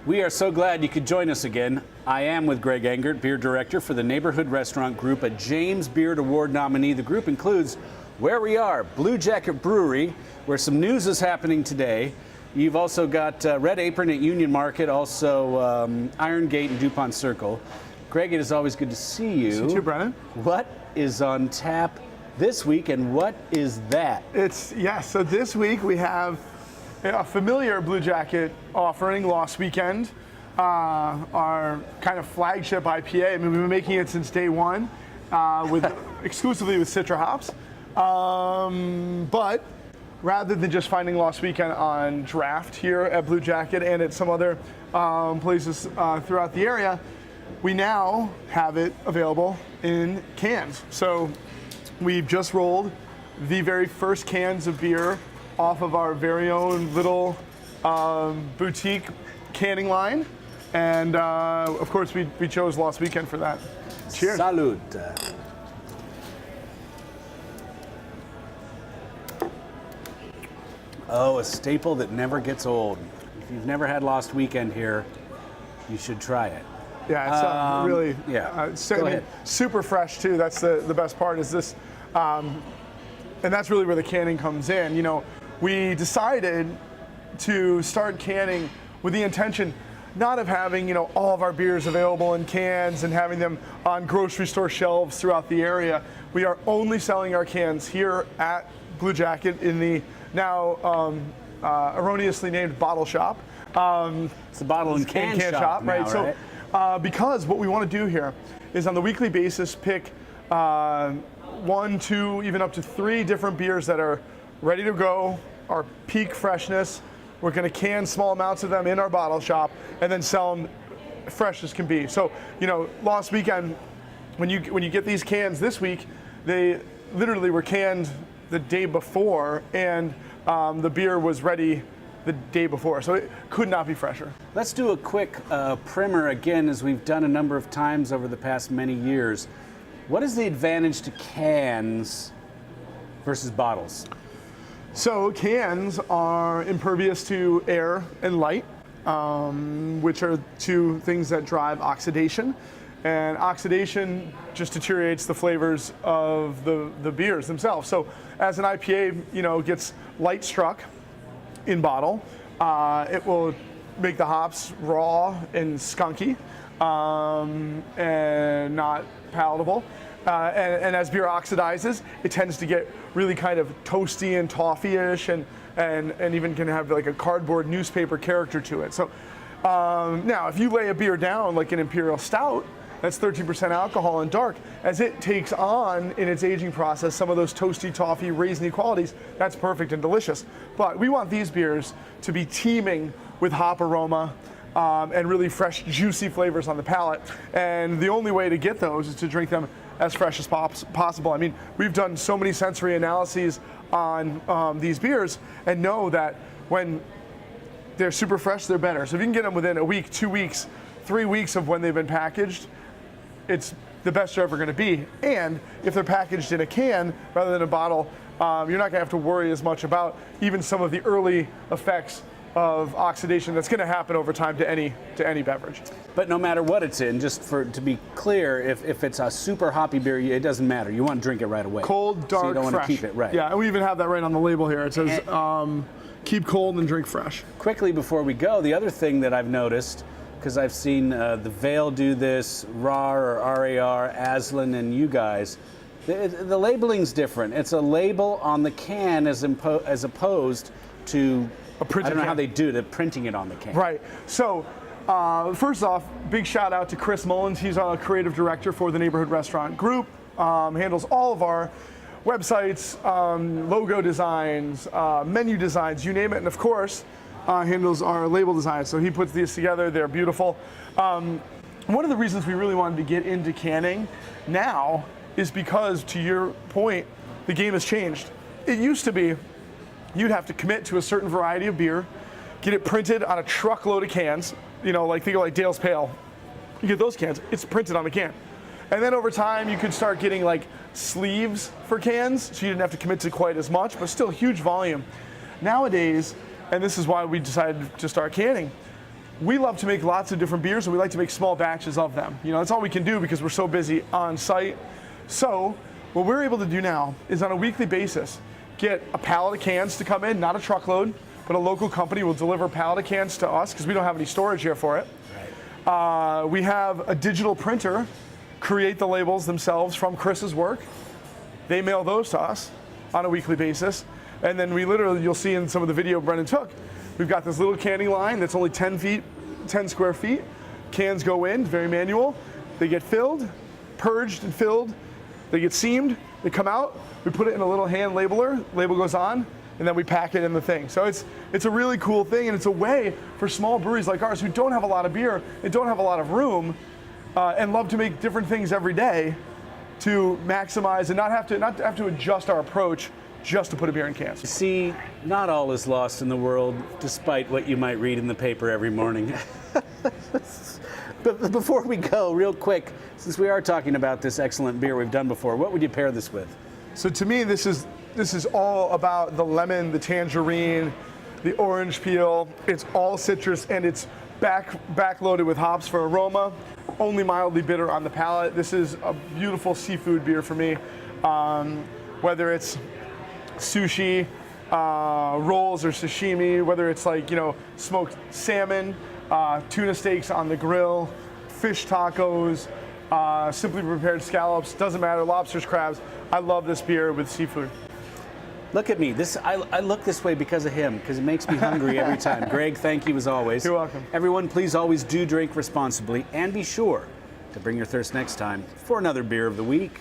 We are so glad you could join us again. I am with Greg Engert, beer director for the Neighborhood Restaurant Group, a James Beard Award nominee. The group includes Where We Are, Bluejacket Brewery, where some news is happening today. You've also got Red Apron at Union Market, also Iron Gate and DuPont Circle. Greg, it is always good to see you. See you too, Brennan. What is on tap this week, and what is that? So this week we have a familiar Bluejacket offering, Lost Weekend, our kind of flagship IPA. I mean, we've been making it since day one, exclusively with Citra hops. But rather than just finding Lost Weekend on draft here at Bluejacket and at some other places throughout the area, we now have it available in cans. So we've just rolled the very first cans of beer off of our very own little boutique canning line. And of course, we chose Lost Weekend for that. Cheers. Salud. Oh, a staple that never gets old. If you've never had Lost Weekend here, you should try it. Yeah, it's really Go ahead. super fresh too. That's the best part is this, and that's really where the canning comes in. You know, we decided to start canning with the intention not of having all of our beers available in cans and having them on grocery store shelves throughout the area. We are only selling our cans here at Bluejacket in the now erroneously named bottle shop. It's the bottle and can shop now, right? So, because what we want to do here is on the weekly basis pick 1, 2, even up to 3 different beers that are ready to go, our peak freshness. We're going to can small amounts of them in our bottle shop and then sell them fresh as can be. So, Lost Weekend, when you get these cans this week, they literally were canned the day before, and the beer was ready the day before, so it could not be fresher. Let's do a quick primer again, as we've done a number of times over the past many years. What is the advantage to cans versus bottles? So cans are impervious to air and light, which are 2 things that drive oxidation. And oxidation just deteriorates the flavors of the beers themselves. So as an IPA, gets light struck in bottle, it will make the hops raw and skunky and not palatable. And as beer oxidizes, it tends to get really kind of toasty and toffee-ish and even can have like a cardboard newspaper character to it. So now if you lay a beer down like an Imperial Stout, that's 13% alcohol and dark, as it takes on in its aging process some of those toasty, toffee, raisiny qualities, that's perfect and delicious. But we want these beers to be teeming with hop aroma and really fresh, juicy flavors on the palate. And the only way to get those is to drink them as fresh as possible. I mean, we've done so many sensory analyses on these beers and know that when they're super fresh, they're better. So if you can get them within a week, 2 weeks, 3 weeks of when they've been packaged, it's the best they're ever going to be. And if they're packaged in a can rather than a bottle, you're not going to have to worry as much about even some of the early effects of oxidation that's going to happen over time to any beverage. But no matter what it's in, just to be clear, if it's a super hoppy beer, it doesn't matter. You want to drink it right away. Cold, dark, so you don't fresh. Want to keep it right. Yeah, and we even have that right on the label here. It says keep cold and drink fresh. Quickly before we go, the other thing that I've noticed, because I've seen the Veil do this, RAR or RAR, Aslan, and you guys, the labeling's different. It's a label on the can as opposed to a printed I don't know can. how they do it, printing it on the can. Right. So first off, big shout out to Chris Mullins. He's our creative director for the Neighborhood Restaurant Group. Handles all of our websites, logo designs, menu designs, you name it, and of course handles our label design. So he puts these together. They're beautiful. One of the reasons we really wanted to get into canning now is because, to your point, the game has changed. It used to be you'd have to commit to a certain variety of beer, get it printed on a truckload of cans, think of like Dale's Pale. You get those cans, it's printed on the can. And then over time, you could start getting like sleeves for cans, so you didn't have to commit to quite as much, but still huge volume. Nowadays, and this is why we decided to start canning, we love to make lots of different beers, and we like to make small batches of them. You know, that's all we can do because we're so busy on site. So what we're able to do now is on a weekly basis, get a pallet of cans to come in, not a truckload, but a local company will deliver a pallet of cans to us because we don't have any storage here for it. Right. We have a digital printer create the labels themselves from Chris's work. They mail those to us on a weekly basis. And then we literally, you'll see in some of the video Brennan took, we've got this little canning line that's only 10 square feet. Cans go in, very manual. They get filled, purged and filled. They get seamed, they come out. We put it in a little hand labeler, label goes on, and then we pack it in the thing. So it's a really cool thing, and it's a way for small breweries like ours who don't have a lot of beer and don't have a lot of room and love to make different things every day to maximize and not have to adjust our approach just to put a beer in cans. See, not all is lost in the world, despite what you might read in the paper every morning. But before we go, real quick, since we are talking about this excellent beer we've done before, what would you pair this with? So to me, this is all about the lemon, the tangerine, the orange peel. It's all citrus, and it's backloaded with hops for aroma, only mildly bitter on the palate. This is a beautiful seafood beer for me. Whether it's sushi, rolls or sashimi, whether it's like, you know, smoked salmon, tuna steaks on the grill, fish tacos, simply prepared scallops, doesn't matter, lobsters, crabs. I love this beer with seafood. Look at me. I look this way because of him, because it makes me hungry every time. Greg, thank you as always. You're welcome. Everyone, please always do drink responsibly, and be sure to bring your thirst next time for another Beer of the Week.